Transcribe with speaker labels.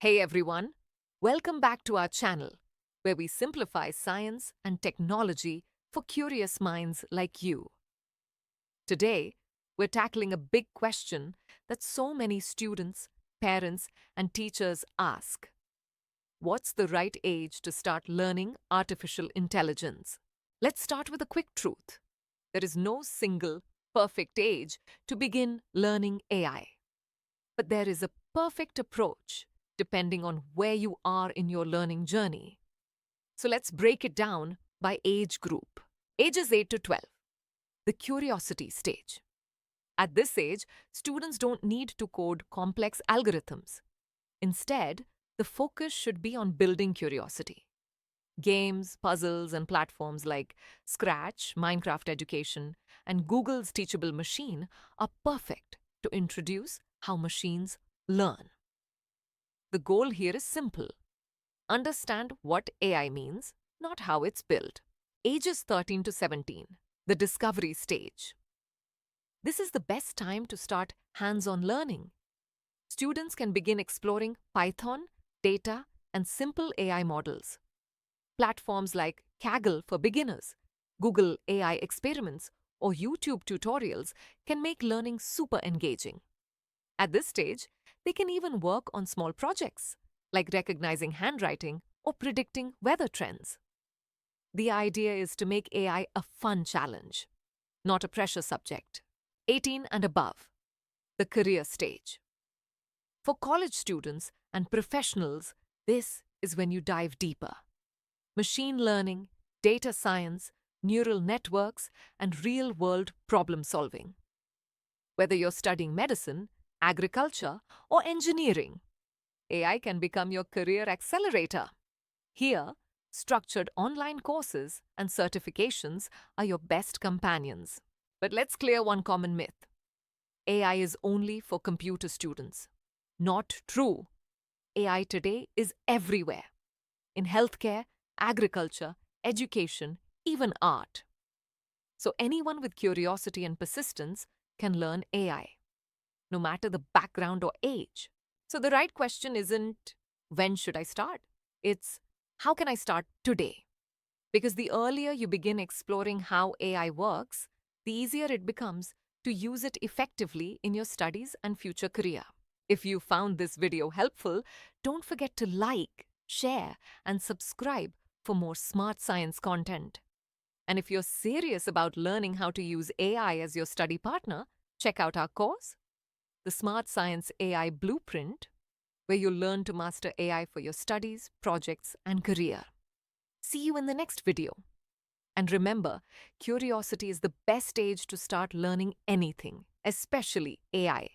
Speaker 1: Hey everyone, welcome back to our channel, where we simplify science and technology for curious minds like you. Today, we're tackling a big question that so many students, parents, and teachers ask. What's the right age to start learning artificial intelligence? Let's start with a quick truth. There is no single, perfect age to begin learning AI. But there is a perfect approach depending on where you are in your learning journey. So let's break it down by age group. Ages 8 to 12, the curiosity stage. At this age, students don't need to code complex algorithms. Instead, the focus should be on building curiosity. Games, puzzles, and platforms like Scratch, Minecraft Education, and Google's Teachable Machine are perfect to introduce how machines learn. The goal here is simple. Understand what AI means, not how it's built. Ages 13 to 17, the discovery stage. This is the best time to start hands-on learning. Students can begin exploring Python, data, and simple AI models. Platforms like Kaggle for beginners, Google AI experiments, or YouTube tutorials can make learning super engaging. At this stage, they can even work on small projects, like recognizing handwriting or predicting weather trends. The idea is to make AI a fun challenge, not a pressure subject. 18 and above, the career stage. For college students and professionals, this is when you dive deeper. Machine learning, data science, neural networks, and real-world problem solving. Whether you're studying medicine, agriculture, or engineering, AI can become your career accelerator. Here, structured online courses and certifications are your best companions. But let's clear one common myth. AI is only for computer students. Not true. AI today is everywhere. In healthcare, agriculture, education, even art. So anyone with curiosity and persistence can learn AI, no matter the background or age. So the right question isn't, when should I start? It's, how can I start today? Because the earlier you begin exploring how AI works, the easier it becomes to use it effectively in your studies and future career. If you found this video helpful, don't forget to like, share, and subscribe for more smart science content. And if you're serious about learning how to use AI as your study partner, check out our course, the Smart Science AI Blueprint, where you'll learn to master AI for your studies, projects, and career. See you in the next video. And remember, curiosity is the best age to start learning anything, especially AI.